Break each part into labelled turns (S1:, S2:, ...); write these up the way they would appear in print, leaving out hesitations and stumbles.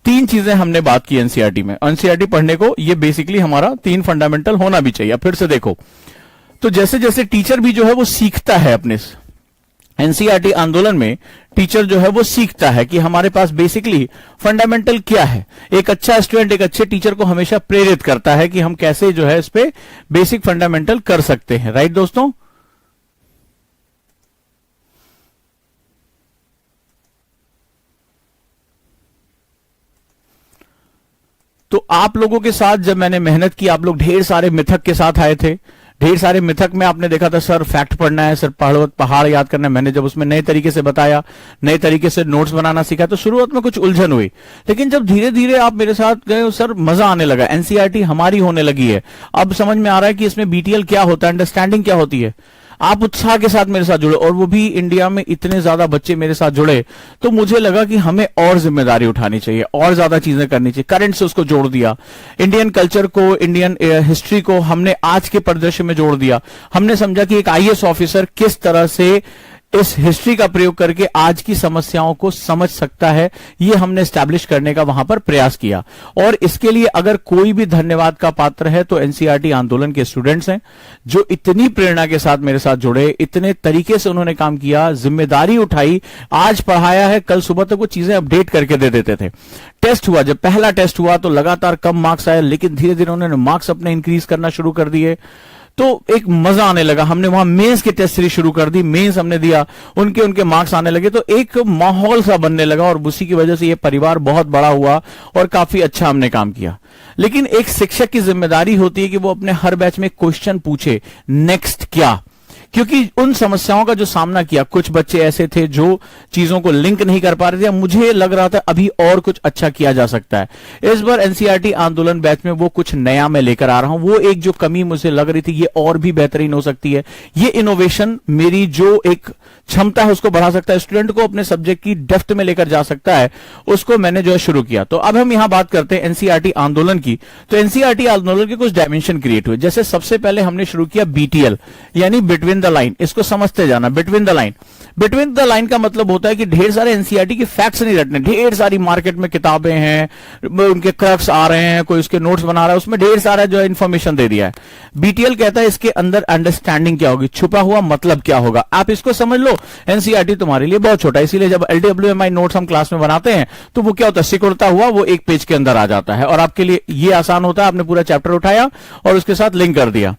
S1: तीन चीजें हमने बात की एनसीईआरटी में। एनसीईआरटी पढ़ने को ये बेसिकली हमारा 3 फंडामेंटल होना भी चाहिए। फिर से देखो, तो जैसे जैसे टीचर भी जो है वो सीखता है अपने एनसीईआरटी आंदोलन में, टीचर जो है वो सीखता है कि हमारे पास बेसिकली फंडामेंटल क्या है। एक अच्छा स्टूडेंट एक अच्छे टीचर को हमेशा प्रेरित करता है कि हम कैसे जो है इस पे बेसिक फंडामेंटल कर सकते हैं। राइट दोस्तों? तो आप लोगों के साथ जब मैंने मेहनत की, आप लोग ढेर सारे मिथक के साथ आए थे। ढेर सारे मिथक में आपने देखा था सर फैक्ट पढ़ना है, सर पहाड़ याद करना है। मैंने जब उसमें नए तरीके से बताया, नए तरीके से नोट्स बनाना सीखा, तो शुरुआत में कुछ उलझन हुई, लेकिन जब धीरे धीरे आप मेरे साथ गए सर मजा आने लगा। एनसीईआरटी हमारी होने लगी है, अब समझ में आ रहा है कि इसमें बीटीएल क्या होता है, अंडरस्टैंडिंग क्या होती है। आप उत्साह के साथ मेरे साथ जुड़े, और वो भी इंडिया में इतने ज्यादा बच्चे मेरे साथ जुड़े, तो मुझे लगा कि हमें और जिम्मेदारी उठानी चाहिए, और ज्यादा चीजें करनी चाहिए। करंट से उसको जोड़ दिया, इंडियन कल्चर को, इंडियन हिस्ट्री को हमने आज के परिदृश्य में जोड़ दिया। हमने समझा कि एक आईएएस ऑफिसर किस तरह से इस हिस्ट्री का प्रयोग करके आज की समस्याओं को समझ सकता है, ये हमने एस्टैब्लिश करने का वहां पर प्रयास किया। और इसके लिए अगर कोई भी धन्यवाद का पात्र है तो एनसीईआरटी आंदोलन के स्टूडेंट्स हैं, जो इतनी प्रेरणा के साथ मेरे साथ जुड़े, इतने तरीके से उन्होंने काम किया, जिम्मेदारी उठाई, आज पढ़ाया है, कल सुबह तक वो चीजें अपडेट करके दे देते थे। टेस्ट हुआ, जब पहला टेस्ट हुआ तो लगातार कम मार्क्स आए, लेकिन धीरे धीरे उन्होंने मार्क्स अपने इंक्रीज करना शुरू कर दिए, तो एक मजा आने लगा। हमने वहां मेंस की टेस्ट सीरीज शुरू कर दी, मेंस हमने दिया, उनके मार्क्स आने लगे, तो एक माहौल सा बनने लगा, और उसी की वजह से ये परिवार बहुत बड़ा हुआ और काफी अच्छा हमने काम किया। लेकिन एक शिक्षक की जिम्मेदारी होती है कि वो अपने हर बैच में क्वेश्चन पूछे, नेक्स्ट क्या, क्योंकि उन समस्याओं का जो सामना किया, कुछ बच्चे ऐसे थे जो चीजों को लिंक नहीं कर पा रहे थे, मुझे लग रहा था अभी और कुछ अच्छा किया जा सकता है। इस बार एनसीईआरटी आंदोलन बैच में वो कुछ नया मैं लेकर आ रहा हूं, वो एक जो कमी मुझे लग रही थी ये और भी बेहतरीन हो सकती है, ये इनोवेशन मेरी जो एक क्षमता है उसको बढ़ा सकता है, स्टूडेंट को अपने सब्जेक्ट की डेप्थ में लेकर जा सकता है, उसको मैंने जो है शुरू किया। तो अब हम यहां बात करते हैं एनसीईआरटी आंदोलन की। तो एनसीईआरटी आंदोलन के कुछ डायमेंशन क्रिएट हुए। जैसे सबसे पहले हमने शुरू किया बीटीएल, यानी बिटवीन द लाइन। इसको समझते जाना, between the line. Between the line का मतलब होता है कि ढेर सारे एनसीईआरटी के फैक्ट्स नहीं रटने, ढेर सारी मार्केट में किताबें हैं, उनके क्रक्स आ रहे हैं, कोई उसके नोट्स बना रहा है, उसमें ढेर सारा जो है इंफॉर्मेशन दे दिया है। बीटीएल कहता है इसके अंदर अंडरस्टैंडिंग क्या होगी, छुपा हुआ मतलब क्या होगा, आप इसको समझ लो। एनसीईआरटी तुम्हारे लिए बहुत छोटा है, इसीलिए जब एलडब्ल्यूएमआई नोट्स हम क्लास में बनाते हैं तो वो क्या होता है, सिकुड़ता हुआ वो एक पेज के अंदर आ जाता है, और आपके लिए ये आसान होता है, आपने पूरा चैप्टर उठाया और उसके साथ लिंक कर दिया।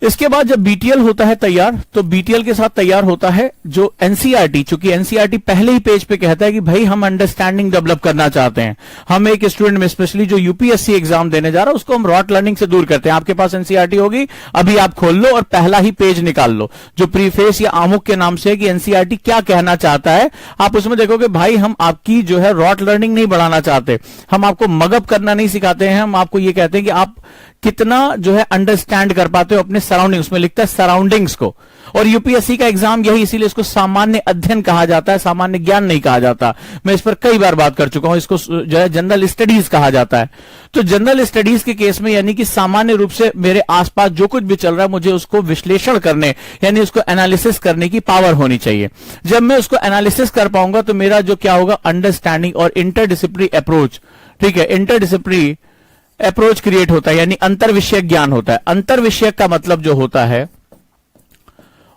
S1: इसके बाद जब बीटीएल होता है तैयार, तो बीटीएल के साथ तैयार होता है जो एनसीईआरटी, चूंकि एनसीईआरटी पहले ही पेज पे कहता है कि भाई हम अंडरस्टैंडिंग डेवलप करना चाहते हैं, हम एक स्टूडेंट में स्पेशली जो यूपीएससी एग्जाम देने जा रहा है उसको हम रॉट लर्निंग से दूर करते हैं। आपके पास एनसीईआरटी होगी, अभी आप खोल लो और पहला ही पेज निकाल लो जो प्रीफेस या आमुख के नाम से है कि एनसीईआरटी क्या कहना चाहता है। आप उसमें देखोगे भाई हम आपकी जो है रॉट लर्निंग नहीं बढ़ाना चाहते, हम आपको मगअप करना नहीं सिखाते हैं, हम आपको ये कहते हैं कि आप कितना जो है अंडरस्टैंड कर पाते हो अपने सराउंडिंग्स में, लिखता है सराउंडिंग्स को। और यूपीएससी का एग्जाम यही, इसीलिए इसको सामान्य अध्ययन कहा जाता है, सामान्य ज्ञान नहीं कहा जाता। मैं इस पर कई बार बात कर चुका हूं, इसको जो है जनरल स्टडीज कहा जाता है। तो जनरल स्टडीज के केस में यानी कि सामान्य रूप से मेरे आसपास जो कुछ भी चल रहा है मुझे उसको विश्लेषण करने यानी उसको एनालिसिस करने की पावर होनी चाहिए। जब मैं उसको एनालिसिस कर पाऊंगा तो मेरा जो क्या होगा, अंडरस्टैंडिंग और इंटरडिसिप्लिनरी अप्रोच, ठीक है, इंटरडिसिप्लिनरी अप्रोच क्रिएट होता है, यानी अंतर विषय ज्ञान होता है। अंतर विषय का मतलब जो होता है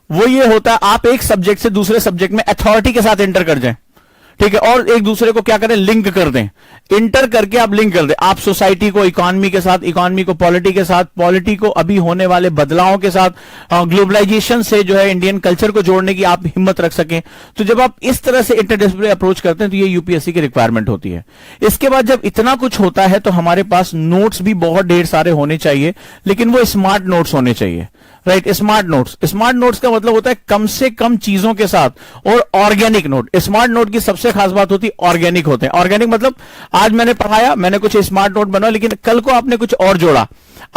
S1: वो ये होता है आप एक सब्जेक्ट से दूसरे सब्जेक्ट में अथॉरिटी के साथ इंटर कर जाएं, ठीक है, और एक दूसरे को क्या करें, लिंक कर दें। इंटर करके आप लिंक कर दें, आप सोसाइटी को इकोनॉमी के साथ, इकोनॉमी को पॉलिटी के साथ, पॉलिटी को अभी होने वाले बदलावों के साथ, ग्लोबलाइजेशन से जो है इंडियन कल्चर को जोड़ने की आप हिम्मत रख सकें। तो जब आप इस तरह से इंटरडिसिप्लिनरी अप्रोच करते हैं तो ये यूपीएससी की रिक्वायरमेंट होती है। इसके बाद जब इतना कुछ होता है तो हमारे पास नोट्स भी बहुत ढेर सारे होने चाहिए, लेकिन वो स्मार्ट नोट्स होने चाहिए, right. Smart notes, smart notes का मतलब होता है कम से कम चीजों के साथ, और ऑर्गेनिक नोट। स्मार्ट नोट की सबसे खास बात होती है ऑर्गेनिक होते हैं। ऑर्गेनिक मतलब आज मैंने पढ़ाया, मैंने कुछ स्मार्ट नोट बनाया, लेकिन कल को आपने कुछ और जोड़ा,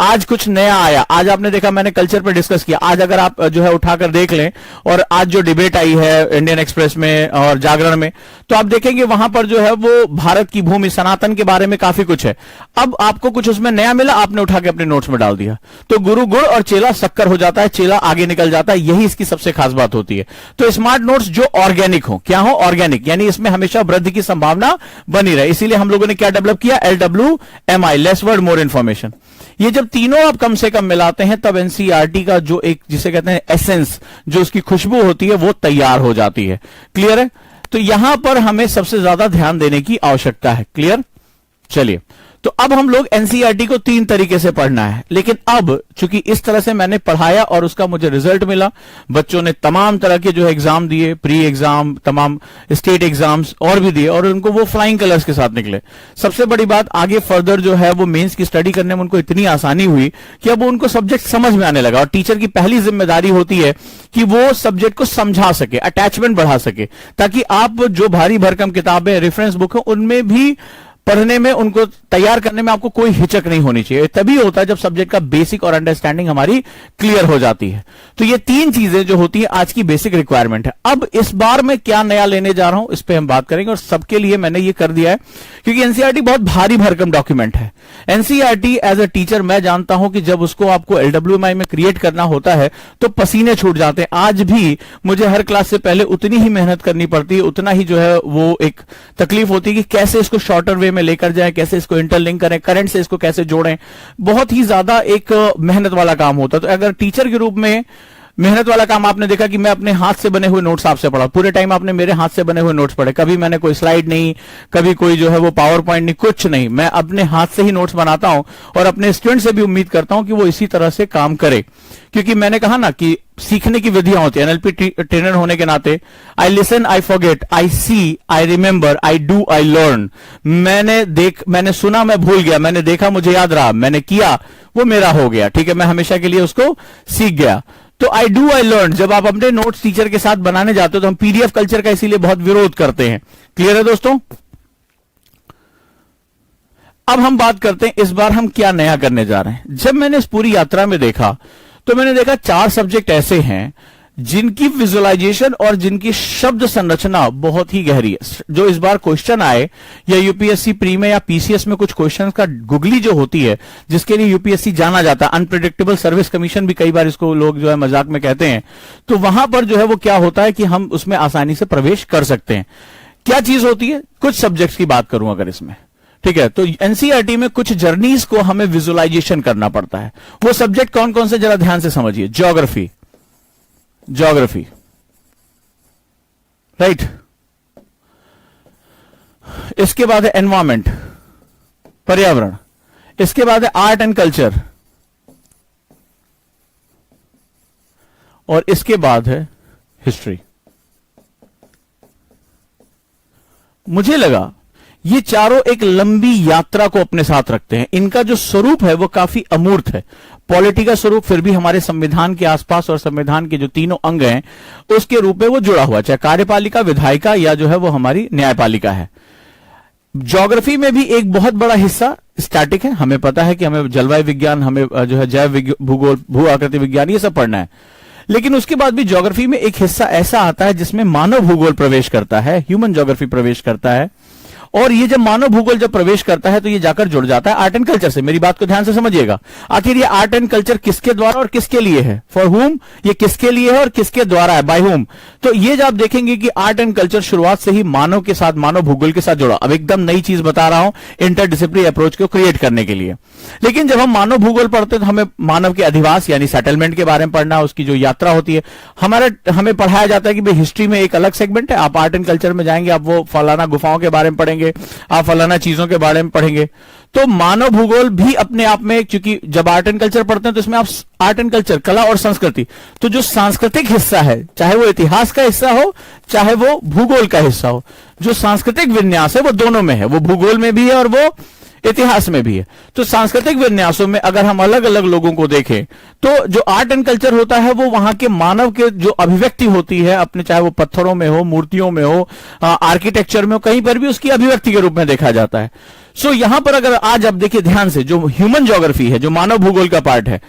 S1: आज कुछ नया आया, आज आपने देखा मैंने कल्चर पर डिस्कस किया, आज अगर आप जो है उठाकर देख लें और आज जो डिबेट आई है इंडियन एक्सप्रेस में और जागरण में, तो आप देखेंगे वहां पर जो है वो भारत की भूमि सनातन के बारे में काफी कुछ है। अब आपको कुछ उसमें नया मिला, आपने उठा के अपने नोट्स में डाल दिया, तो गुरु गुड़ और चेला शक्कर हो जाता है, चेला आगे निकल जाता है, यही इसकी सबसे खास बात होती है। तो स्मार्ट नोट्स जो ऑर्गेनिक हो, क्या हो, ऑर्गेनिक, यानी इसमें हमेशा वृद्धि की संभावना बनी रहे, इसीलिए हम लोगों ने क्या डेवलप किया, LWMI, less word more information. ये जब तीनों आप कम से कम मिलाते हैं तब एनसीईआरटी का जो एक जिसे कहते हैं एसेंस, जो उसकी खुशबू होती है वो तैयार हो जाती है। क्लियर है? तो यहां पर हमें सबसे ज्यादा ध्यान देने की आवश्यकता है। क्लियर? चलिए, तो अब हम लोग एनसीईआरटी को 3 तरीके से पढ़ना है, लेकिन अब चूंकि इस तरह से मैंने पढ़ाया और उसका मुझे रिजल्ट मिला, बच्चों ने तमाम तरह के जो एग्जाम दिए, प्री एग्जाम, तमाम स्टेट एग्जाम्स और भी दिए, और उनको वो फ्लाइंग कलर्स के साथ निकले। सबसे बड़ी बात, आगे फर्दर जो है वो मेंस की स्टडी करने में उनको इतनी आसानी हुई कि अब उनको सब्जेक्ट समझ में आने लगा, और टीचर की पहली जिम्मेदारी होती है कि वो सब्जेक्ट को समझा सके, अटैचमेंट बढ़ा सके, ताकि आप जो भारी भरकम किताबें, रेफरेंस बुक है, उनमें भी पढ़ने में, उनको तैयार करने में आपको कोई हिचक नहीं होनी चाहिए। तभी होता है जब सब्जेक्ट का बेसिक और अंडरस्टैंडिंग हमारी क्लियर हो जाती है। तो ये 3 चीजें जो होती है आज की बेसिक रिक्वायरमेंट है। अब इस बार मैं क्या नया लेने जा रहा हूं इस पे हम बात करेंगे, और सबके लिए मैंने ये कर दिया है क्योंकि एनसीईआरटी बहुत भारी भरकम डॉक्यूमेंट है। एनसीईआरटी एज अ टीचर मैं जानता हूं कि जब उसको आपको LWMI में क्रिएट करना होता है तो पसीने छूट जाते हैं। आज भी मुझे हर क्लास से पहले उतनी ही मेहनत करनी पड़ती है, उतना ही जो है वो एक तकलीफ होती है कि कैसे इसको शॉर्टर वे में लेकर जाए, कैसे इसको इंटरलिंक करें, करंट से इसको कैसे जोड़ें। बहुत ही ज्यादा एक मेहनत वाला काम होता है। तो अगर टीचर के रूप में मेहनत वाला काम आपने देखा कि मैं अपने हाथ से बने हुए नोट्स आपसे पढ़ा, पूरे टाइम आपने मेरे हाथ से बने हुए नोट्स पढ़े, कभी मैंने कोई स्लाइड नहीं, कभी कोई जो है वो पावर पॉइंट नहीं, कुछ नहीं, मैं अपने हाथ से ही नोट्स बनाता हूं और अपने स्टूडेंट से भी उम्मीद करता हूं कि वो इसी तरह से काम करे। क्योंकि मैंने कहा ना कि सीखने की विधियां होती है, एनएलपी ट्रेनर होने के नाते I listen, I forget, I see, I remember, I do, I learn. मैंने सुना, मैं भूल गया, मैंने देखा, मुझे याद रहा, मैंने किया, वो मेरा हो गया। ठीक है, मैं हमेशा के लिए उसको सीख गया। तो आई डू, आई लर्न, जब आप अपने नोट्स टीचर के साथ बनाने जाते हो तो हम पीडीएफ कल्चर का इसीलिए बहुत विरोध करते हैं। क्लियर है दोस्तों? अब हम बात करते हैं इस बार हम क्या नया करने जा रहे हैं। जब मैंने इस पूरी यात्रा में देखा तो मैंने देखा 4 सब्जेक्ट ऐसे हैं जिनकी विजुअलाइजेशन और जिनकी शब्द संरचना बहुत ही गहरी है। जो इस बार क्वेश्चन आए या यूपीएससी प्री में या पीसीएस में कुछ क्वेश्चंस का गुगली जो होती है, जिसके लिए यूपीएससी जाना जाता है, अनप्रिडिक्टेबल सर्विस कमीशन भी कई बार इसको लोग जो है मजाक में कहते हैं, तो वहां पर जो है वो क्या होता है कि हम उसमें आसानी से प्रवेश कर सकते हैं। क्या चीज होती है? कुछ सब्जेक्ट्स की बात करूं अगर इसमें, ठीक है, तो एनसीईआरटी में कुछ जर्नीज को हमें विजुअलाइजेशन करना पड़ता है। वो सब्जेक्ट कौन कौन से जरा ध्यान से समझिए। Geography, geography, right. इसके बाद है एनवायरमेंट, पर्यावरण। इसके बाद है आर्ट एंड कल्चर, और इसके बाद है हिस्ट्री। मुझे लगा ये चारों एक लंबी यात्रा को अपने साथ रखते हैं। इनका जो स्वरूप है वो काफी अमूर्त है। पॉलिटी का स्वरूप फिर भी हमारे संविधान के आसपास और संविधान के जो 3 अंग हैं उसके रूप में वो जुड़ा हुआ, चाहे कार्यपालिका, विधायिका या जो है वो हमारी न्यायपालिका है। ज्योग्राफी में भी एक बहुत बड़ा हिस्सा स्टैटिक है। हमें पता है कि हमें जलवायु विज्ञान, हमें जो है जैव भूगोल, भू आकृति विज्ञान, ये सब पढ़ना है। लेकिन उसके बाद भी ज्योग्राफी में एक हिस्सा ऐसा आता है जिसमें मानव भूगोल प्रवेश करता है, ह्यूमन ज्योग्राफी प्रवेश करता है। और ये जब मानव भूगोल जब प्रवेश करता है तो ये जाकर जुड़ जाता है आर्ट एंड कल्चर से। मेरी बात को ध्यान से समझिएगा। आखिर ये आर्ट एंड कल्चर किसके द्वारा और किसके लिए है? फॉर हुम, ये किसके लिए है और किसके द्वारा है? By whom. तो ये जब आप देखेंगे कि आर्ट एंड कल्चर शुरुआत से ही मानव के साथ, मानव भूगोल के साथ जुड़ा। अब एकदम नई चीज बता रहा हूं इंटरडिसिप्लिनरी अप्रोच को क्रिएट करने के लिए। लेकिन जब हम मानव भूगोल पढ़ते हैं तो हमें मानव के अधिवास यानी सेटलमेंट के बारे में पढ़ना, उसकी जो यात्रा होती है। हमें पढ़ाया जाता है कि भाई हिस्ट्री में एक अलग सेगमेंट है, आप आर्ट एंड कल्चर में जाएंगे, आप वो फलाना गुफाओं के बारे में पढ़ेंगे, आप फलाना चीजों के बारे में पढ़ेंगे। तो मानव भूगोल भी अपने आप में, क्योंकि जब आर्ट एंड कल्चर पढ़ते हैं तो इसमें आप आर्ट एंड कल्चर, कला और संस्कृति, तो जो सांस्कृतिक हिस्सा है, चाहे वो इतिहास का हिस्सा हो चाहे वो भूगोल का हिस्सा हो, जो सांस्कृतिक विन्यास है वो दोनों में है, वो भूगोल में भी है और वो इतिहास में भी है। तो सांस्कृतिक विन्यासों में अगर हम अलग अलग लोगों को देखें तो जो आर्ट एंड कल्चर होता है वो वहां के मानव के जो अभिव्यक्ति होती है अपने, चाहे वो पत्थरों में हो, मूर्तियों में हो, आर्किटेक्चर में हो, कहीं पर भी उसकी अभिव्यक्ति के रूप में देखा जाता है। सो यहां पर अगर आज आप देखिए ध्यान से, जो ह्यूमन ज्योग्राफी है, जो मानव भूगोल का पार्ट है,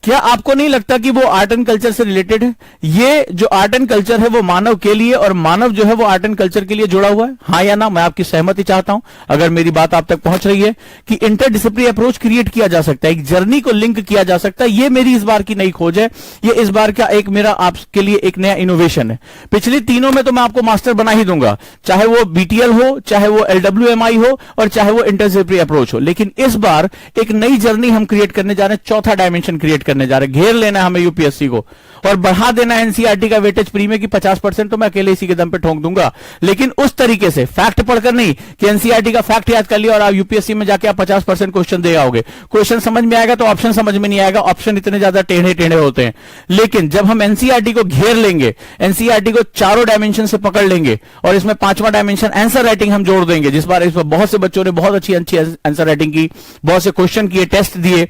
S1: क्या आपको नहीं लगता कि वो आर्ट एंड कल्चर से रिलेटेड है? ये जो आर्ट एंड कल्चर है वो मानव के लिए, और मानव जो है वो आर्ट एंड कल्चर के लिए जुड़ा हुआ है। हाँ या ना? मैं आपकी सहमति चाहता हूं अगर मेरी बात आप तक पहुंच रही है, कि इंटरडिसिप्लिनरी अप्रोच क्रिएट किया जा सकता है, एक जर्नी को लिंक किया जा सकता है। ये मेरी इस बार की नई खोज है, ये इस बार का एक मेरा आपके लिए एक नया इनोवेशन है। पिछली तीनों में तो मैं आपको मास्टर बना ही दूंगा, चाहे वो बीटीएल हो, चाहे वो एलडब्ल्यूएमआई हो, और चाहे वो इंटरडिसिप्लिनरी अप्रोच हो। लेकिन इस बार एक नई जर्नी हम क्रिएट करने जा रहे हैं, चौथा डायमेंशन क्रिएट करने जा रहे हैं। घेर लेना है हमें यूपीएससी को, और बढ़ा देना है एनसीईआरटी का वेटेज प्री में कि 50% तो मैं अकेले इसी के दम पे ठोक दूंगा, लेकिन उस तरीके से फैक्ट पढ़कर नहीं कि एनसीईआरटी का फैक्ट याद कर लिया और आप यूपीएससी में जाके आप 50% क्वेश्चन दे आओगे। क्वेश्चन समझ में आएगा तो ऑप्शन समझ में नहीं आएगा, ऑप्शन इतने ज्यादा टेढ़े टेढ़े होते हैं। लेकिन जब हम एनसीईआरटी को घेर लेंगे, एनसीईआरटी को चारों डायमेंशन से पकड़ लेंगे, और इसमें पांचवा डायमेंशन आंसर राइटिंग हम जोड़ देंगे, जिस बार इस पर बहुत से बच्चों ने बहुत अच्छी आंसर राइटिंग की, बहुत से क्वेश्चन किए, टेस्ट दिए,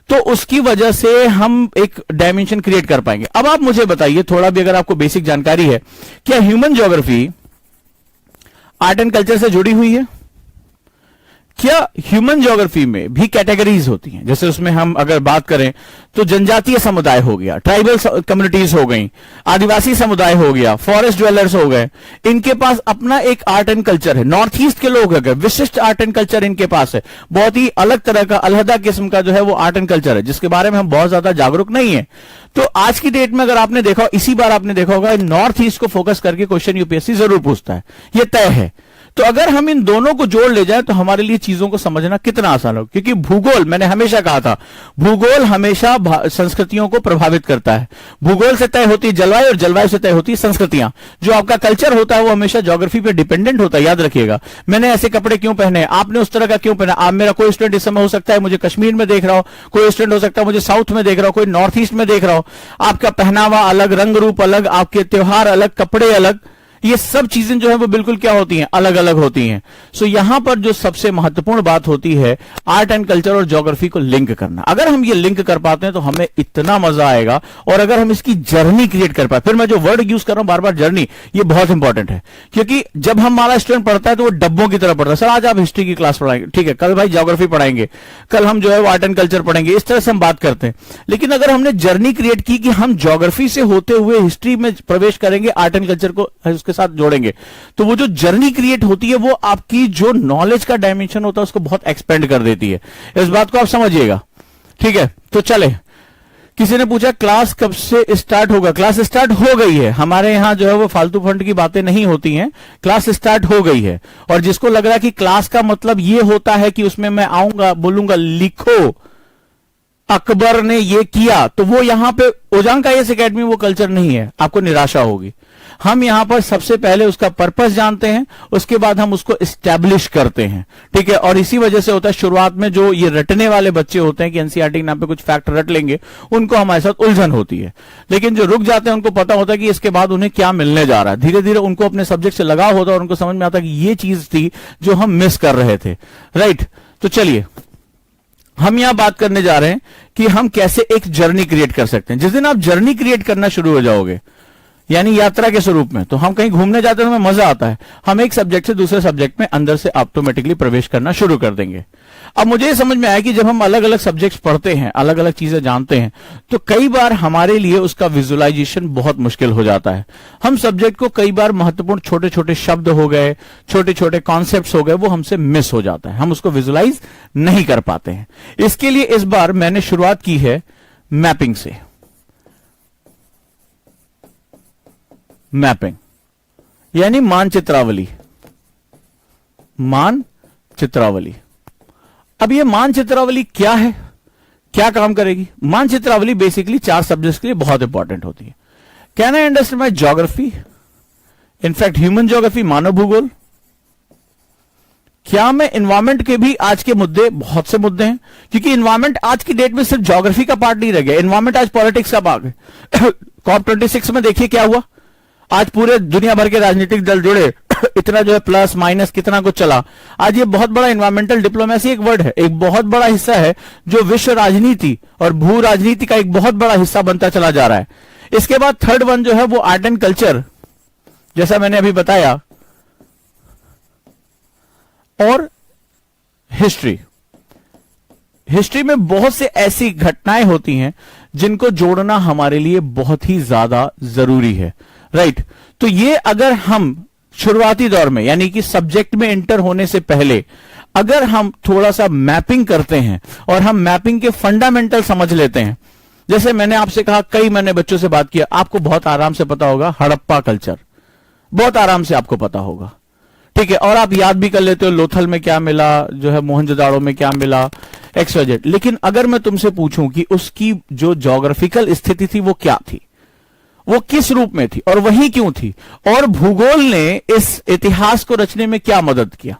S1: तो उसकी वजह से हम एक डायमेंशन क्रिएट कर पाएंगे। अब आप मुझे बताइए, थोड़ा भी अगर आपको बेसिक जानकारी है, क्या human geography art and culture से जुड़ी हुई है? क्या ह्यूमन ज्योग्राफी में भी कैटेगरीज होती हैं? जैसे उसमें हम अगर बात करें तो जनजातीय समुदाय हो गया, ट्राइबल कम्युनिटीज हो गई, आदिवासी समुदाय हो गया, फॉरेस्ट ड्वेलर्स हो गए, इनके पास अपना एक आर्ट एंड कल्चर है। नॉर्थ ईस्ट के लोग अगर विशिष्ट आर्ट एंड कल्चर इनके पास है, बहुत ही अलग तरह का, अलहदा किस्म का जो है वो आर्ट एंड कल्चर है, जिसके बारे में हम बहुत ज्यादा जागरूक नहीं है। तो आज की डेट में अगर आपने देखा, इसी बार आपने देखा होगा, नॉर्थ ईस्ट को फोकस करके क्वेश्चन यूपीएससी जरूर पूछता है, ये तय है। तो अगर हम इन दोनों को जोड़ ले जाए तो हमारे लिए चीजों को समझना कितना आसान हो, क्योंकि भूगोल, मैंने हमेशा कहा था, भूगोल हमेशा संस्कृतियों को प्रभावित करता है। भूगोल से तय होती है जलवायु, और जलवायु से तय होती है संस्कृतियां। जो आपका कल्चर होता है वो हमेशा ज्योग्राफी पे डिपेंडेंट होता है, याद रखिएगा। मैंने ऐसे कपड़े क्यों पहने, आपने उस तरह का क्यों पहना। आप, मेरा कोई स्टूडेंट इस समय हो सकता है मुझे कश्मीर में देख रहा हो, कोई स्टूडेंट हो सकता है मुझे साउथ में देख रहा हो, कोई नॉर्थ ईस्ट में देख रहा हो। आपका पहनावा अलग, रंग रूप अलग, आपके त्योहार अलग, कपड़े अलग, ये सब चीजें जो है वो बिल्कुल क्या होती हैं, अलग अलग होती हैं। सो यहां पर जो सबसे महत्वपूर्ण बात होती है, आर्ट एंड कल्चर और ज्योग्राफी को लिंक करना। अगर हम ये लिंक कर पाते हैं तो हमें इतना मजा आएगा, और अगर हम इसकी जर्नी क्रिएट कर पाए, फिर मैं जो वर्ड यूज कर रहा हूं बार बार, जर्नी, ये बहुत इंपॉर्टेंट है। क्योंकि जब हमारा स्टूडेंट पढ़ता है तो वो डब्बों की तरह पढ़ता है। सर आज आप हिस्ट्री की क्लास पढ़ाएंगे, ठीक है, कल भाई ज्योग्राफी पढ़ाएंगे, कल हम जो है वो आर्ट एंड कल्चर पढ़ेंगे, इस तरह से हम बात करते हैं। लेकिन अगर हमने जर्नी क्रिएट की कि हम ज्योग्राफी से होते हुए हिस्ट्री में प्रवेश करेंगे, आर्ट एंड कल्चर को उसके साथ जोड़ेंगे, तो वो जो जर्नी क्रिएट होती है वो आपकी जो नॉलेज का डायमेंशन होता है उसको बहुत एक्सपेंड कर देती है। इस बात को आप समझिएगा, ठीक है। तो चले, किसी ने पूछा क्लास कब से स्टार्ट होगा। क्लास स्टार्ट हो गई है, हमारे यहां जो है वो फालतू फंड की बातें नहीं होती हैं, क्लास स्टार्ट हो गई है। और जिसको लग रहा है कि क्लास का मतलब ये होता है कि उसमें मैं आऊंगा, बोलूंगा लिखो अकबर ने ये किया, तो वो यहां पे ओजांग आईएएस एकेडमी वो कल्चर नहीं है, आपको निराशा होगी। हम यहां पर सबसे पहले उसका पर्पस जानते हैं, उसके बाद हम उसको एस्टैब्लिश करते हैं, ठीक है। और इसी वजह से होता है, शुरुआत में जो ये रटने वाले बच्चे होते हैं कि एनसीईआरटी के नाम पे कुछ फैक्ट रट लेंगे, उनको हमारे साथ उलझन होती है। लेकिन जो रुक जाते हैं उनको पता होता है कि इसके बाद उन्हें क्या मिलने जा रहा है। धीरे धीरे उनको अपने सब्जेक्ट से लगाव होता है और उनको समझ में आता है कि ये चीज थी जो हम मिस कर रहे थे, राइट। तो चलिए, हम यहां बात करने जा रहे हैं कि हम कैसे एक जर्नी क्रिएट कर सकते हैं। जिस दिन आप जर्नी क्रिएट करना शुरू हो जाओगे, यानी यात्रा के स्वरूप में, तो हम कहीं घूमने जाते हैं तो हमें मजा आता है, हम एक सब्जेक्ट से दूसरे सब्जेक्ट में अंदर से ऑटोमेटिकली प्रवेश करना शुरू कर देंगे। अब मुझे समझ में आया कि जब हम अलग अलग सब्जेक्ट्स पढ़ते हैं, अलग अलग चीजें जानते हैं, तो कई बार हमारे लिए उसका विजुअलाइजेशन बहुत मुश्किल हो जाता है। हम सब्जेक्ट को कई बार महत्वपूर्ण छोटे छोटे शब्द हो गए, छोटे छोटे कॉन्सेप्ट्स हो गए, वो हमसे मिस हो जाता है, हम उसको विजुअलाइज नहीं कर पाते हैं। इसके लिए इस बार मैंने शुरुआत की है मैपिंग से। मैपिंग यानी मानचित्रावली, मानचित्रावली। अब ये मानचित्रावली क्या है, क्या काम करेगी? मानचित्रावली बेसिकली 4 सब्जेक्ट्स के लिए बहुत इंपॉर्टेंट होती है। Can I understand my geography, in fact human geography, मानव भूगोल। क्या मैं इन्वायरमेंट के भी, आज के मुद्दे, बहुत से मुद्दे हैं, क्योंकि इन्वायरमेंट आज की डेट में सिर्फ ज्योग्राफी का पार्ट नहीं रह गया, इन्वायरमेंट आज पॉलिटिक्स का भाग है। COP26 में देखिए क्या हुआ, आज पूरे दुनिया भर के राजनीतिक दल जुड़े, इतना जो है प्लस माइनस कितना कुछ चला। आज ये बहुत बड़ा इन्वायरमेंटल डिप्लोमेसी एक वर्ड है, एक बहुत बड़ा हिस्सा है जो विश्व राजनीति और भू राजनीति का एक बहुत बड़ा हिस्सा बनता चला जा रहा है। इसके बाद थर्ड वन जो है वो आर्ट एंड कल्चर, जैसा मैंने अभी बताया, और हिस्ट्री। हिस्ट्री में बहुत से ऐसी घटनाएं होती हैं जिनको जोड़ना हमारे लिए बहुत ही ज्यादा जरूरी है, राइट। तो ये अगर हम शुरुआती दौर में यानी कि सब्जेक्ट में एंटर होने से पहले अगर हम थोड़ा सा मैपिंग करते हैं और हम मैपिंग के फंडामेंटल समझ लेते हैं, जैसे मैंने आपसे कहा, कई मैंने बच्चों से बात किया, आपको बहुत आराम से पता होगा हड़प्पा कल्चर, बहुत आराम से आपको पता होगा, ठीक है। और आप याद भी कर लेते हो लोथल में क्या मिला, जो है मोहनजोदाड़ो में क्या मिला, XYZ। लेकिन अगर मैं तुमसे पूछूं कि उसकी जो ज्योग्राफिकल स्थिति थी वो क्या थी, वो किस रूप में थी और वही क्यों थी, और भूगोल ने इस इतिहास को रचने में क्या मदद किया,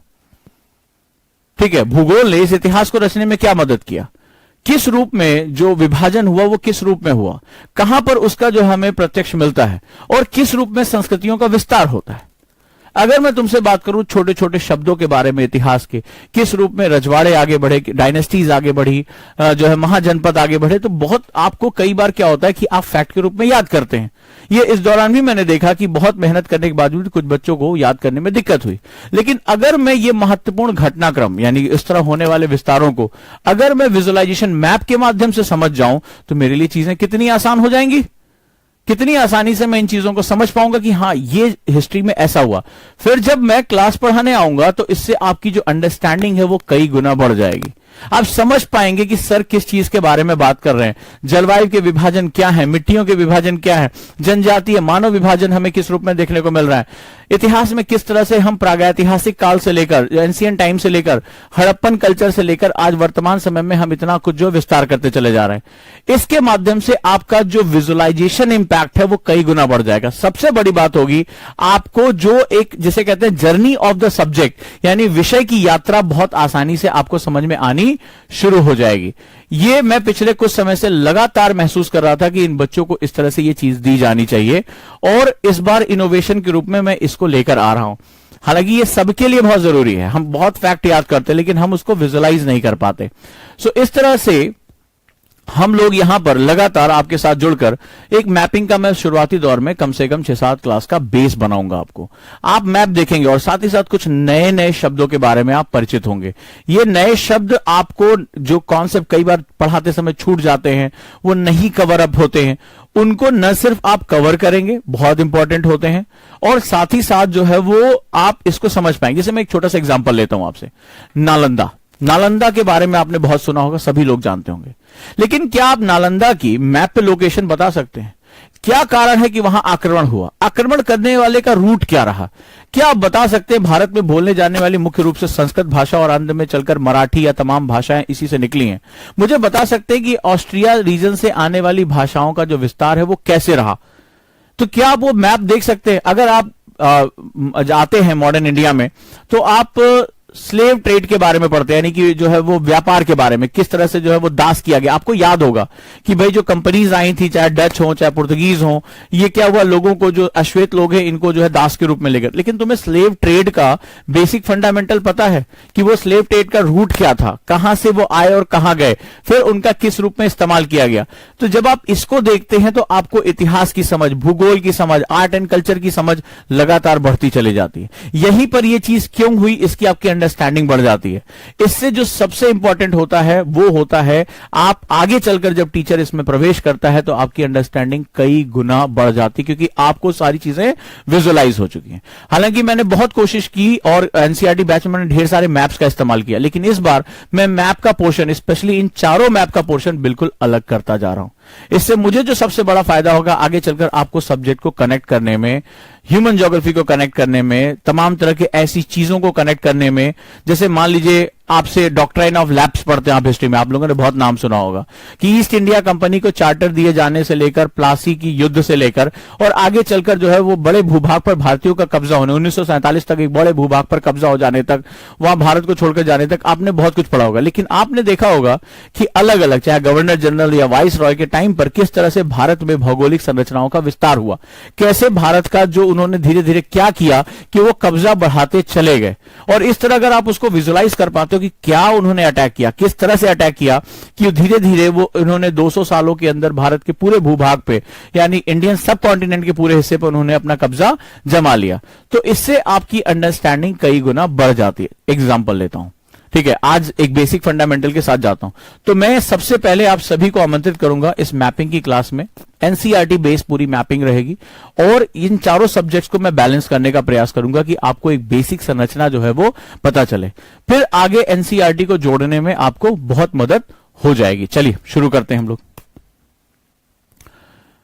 S1: ठीक है। भूगोल ने इस इतिहास को रचने में क्या मदद किया, किस रूप में जो विभाजन हुआ वो किस रूप में हुआ, कहां पर उसका जो हमें प्रत्यक्ष मिलता है, और किस रूप में संस्कृतियों का विस्तार होता है। अगर मैं तुमसे बात करूं छोटे छोटे शब्दों के बारे में इतिहास के, किस रूप में रजवाड़े आगे बढ़े, डायनेस्टीज आगे बढ़ी, जो है महाजनपद आगे बढ़े, तो बहुत आपको कई बार क्या होता है कि आप फैक्ट के रूप में याद करते हैं। ये इस दौरान भी मैंने देखा कि बहुत मेहनत करने के बावजूद कुछ बच्चों को याद करने में दिक्कत हुई। लेकिन अगर मैं ये महत्वपूर्ण घटनाक्रम यानी इस तरह होने वाले विस्तारों को अगर मैं विजुअलाइजेशन मैप के माध्यम से समझ जाऊं तो मेरे लिए चीजें कितनी आसान हो जाएंगी, कितनी आसानी से मैं इन चीजों को समझ पाऊंगा कि हां ये हिस्ट्री में ऐसा हुआ। फिर जब मैं क्लास पढ़ाने आऊंगा तो इससे आपकी जो अंडरस्टैंडिंग है वो कई गुना बढ़ जाएगी। आप समझ पाएंगे कि सर किस चीज के बारे में बात कर रहे हैं, जलवायु के विभाजन क्या है, मिट्टियों के विभाजन क्या है, जनजातीय मानव विभाजन हमें किस रूप में देखने को मिल रहा है, इतिहास में किस तरह से हम प्रागैतिहासिक काल से लेकर एंशिएंट टाइम से लेकर हड़प्पन कल्चर से लेकर आज वर्तमान समय में हम इतना कुछ जो विस्तार करते चले जा रहे हैं। इसके माध्यम से आपका जो विजुअलाइजेशन इंपैक्ट है वो कई गुना बढ़ जाएगा। सबसे बड़ी बात होगी आपको जो एक जिसे कहते हैं जर्नी ऑफ द सब्जेक्ट यानी विषय की यात्रा बहुत आसानी से आपको समझ में आनी शुरू हो जाएगी। ये मैं पिछले कुछ समय से लगातार महसूस कर रहा था कि इन बच्चों को इस तरह से ये चीज दी जानी चाहिए, और इस बार इनोवेशन के रूप में मैं इसको लेकर आ रहा हूं। हालांकि ये सबके लिए बहुत जरूरी है, हम बहुत फैक्ट याद करते हैं लेकिन हम उसको विजुअलाइज नहीं कर पाते। सो इस तरह से हम लोग यहां पर लगातार आपके साथ जुड़कर एक मैपिंग का मैं शुरुआती दौर में कम से कम 6-7 क्लास का बेस बनाऊंगा आपको। आप मैप देखेंगे और साथ ही साथ कुछ नए नए शब्दों के बारे में आप परिचित होंगे। ये नए शब्द आपको जो कॉन्सेप्ट कई बार पढ़ाते समय छूट जाते हैं, वो नहीं कवर अप होते हैं, उनको न सिर्फ आप कवर करेंगे, बहुत इंपॉर्टेंट होते हैं, और साथ ही साथ जो है वो आप इसको समझ पाएंगे। जैसे मैं एक छोटा सा एग्जांपल लेता हूं आपसे, नालंदा। नालंदा के बारे में आपने बहुत सुना होगा, सभी लोग जानते होंगे, लेकिन क्या आप नालंदा की मैप पे लोकेशन बता सकते हैं? क्या कारण है कि वहां आक्रमण हुआ, आक्रमण करने वाले का रूट क्या रहा? क्या आप बता सकते हैं भारत में बोलने जाने वाली मुख्य रूप से संस्कृत भाषा और अंत में चलकर मराठी या तमाम भाषाएं इसी से निकली हैं? मुझे बता सकते हैं कि ऑस्ट्रिया रीजन से आने वाली भाषाओं का जो विस्तार है वो कैसे रहा? तो क्या आप वो मैप देख सकते हैं? अगर आप आते हैं मॉडर्न इंडिया में तो आप स्लेव ट्रेड के बारे में पढ़ते हैं, यानी कि जो है वो व्यापार के बारे में, किस तरह से जो है वो दास किया गया। आपको याद होगा कि भाई जो कंपनीज आई थी, चाहे डच हो चाहे पुर्तगीज हो, ये क्या हुआ, लोगों को जो अश्वेत लोग हैं इनको जो है दास के रूप में लेकर। लेकिन तुम्हें स्लेव ट्रेड का बेसिक फंडामेंटल पता है कि वो स्लेव ट्रेड का रूट क्या था, कहां से वो आए और कहां गए, फिर उनका किस रूप में इस्तेमाल किया गया। तो जब आप इसको देखते हैं तो आपको इतिहास की समझ, भूगोल की समझ, आर्ट एंड कल्चर की समझ लगातार बढ़ती चली जाती है। यहीं पर यह चीज क्यों हुई इसकी आपकी अंडरस्टैंडिंग बढ़ जाती है। इससे जो सबसे इंपॉर्टेंट होता है वो होता है आप आगे चलकर जब टीचर इसमें प्रवेश करता है तो आपकी अंडरस्टैंडिंग कई गुना बढ़ जाती है, क्योंकि आपको सारी चीजें विजुअलाइज हो चुकी हैं। हालांकि मैंने बहुत कोशिश की और एनसीईआरटी बैच में मैंने ढेर सारे मैप्स का इस्तेमाल किया, लेकिन इस बार मैं मैप का पोर्शन, स्पेशली इन चारों मैप का पोर्शन बिल्कुल अलग करता जा रहा हूं। इससे मुझे जो सबसे बड़ा फायदा होगा आगे चलकर आपको सब्जेक्ट को कनेक्ट करने में, ह्यूमन ज्योग्राफी को कनेक्ट करने में, तमाम तरह के ऐसी चीजों को कनेक्ट करने में। जैसे मान लीजिए आपसे डॉक्ट्राइन ऑफ लैप्स पढ़ते हैं आप हिस्ट्री में, आप लोगों ने बहुत नाम सुना होगा कि ईस्ट इंडिया कंपनी को चार्टर दिए जाने से लेकर प्लासी की युद्ध से लेकर और आगे चलकर जो है वो बड़े भूभाग पर भारतीयों का कब्जा होने, 1947 तक एक बड़े भूभाग पर कब्जा हो जाने तक, वहां भारत को छोड़कर जाने तक आपने बहुत कुछ पढ़ा होगा। लेकिन आपने देखा होगा कि अलग अलग, चाहे गवर्नर जनरल या वाइस रॉय के टाइम पर किस तरह से भारत में भौगोलिक संरचनाओं का विस्तार हुआ, कैसे भारत का जो उन्होंने धीरे धीरे क्या किया कि वो कब्जा बढ़ाते चले गए। और इस तरह अगर आप उसको विजुअलाइज कर पाते हो कि क्या उन्होंने अटैक किया, किस तरह से अटैक किया, कि धीरे धीरे वो इन्होंने 200 सालों के अंदर भारत के पूरे भूभाग पे यानी इंडियन सब कॉन्टिनेंट के पूरे हिस्से पर उन्होंने अपना कब्जा जमा लिया, तो इससे आपकी अंडरस्टैंडिंग कई गुना बढ़ जाती है। एग्जाम्पल लेता हूं, ठीक है, आज एक बेसिक फंडामेंटल के साथ जाता हूं। तो मैं सबसे पहले आप सभी को आमंत्रित करूंगा इस मैपिंग की क्लास में। एनसीईआरटी बेस्ड पूरी मैपिंग रहेगी और इन चारों सब्जेक्ट्स को मैं बैलेंस करने का प्रयास करूंगा कि आपको एक बेसिक संरचना जो है वो पता चले, फिर आगे एनसीईआरटी को जोड़ने में आपको बहुत मदद हो जाएगी। चलिए शुरू करते हैं हम लोग।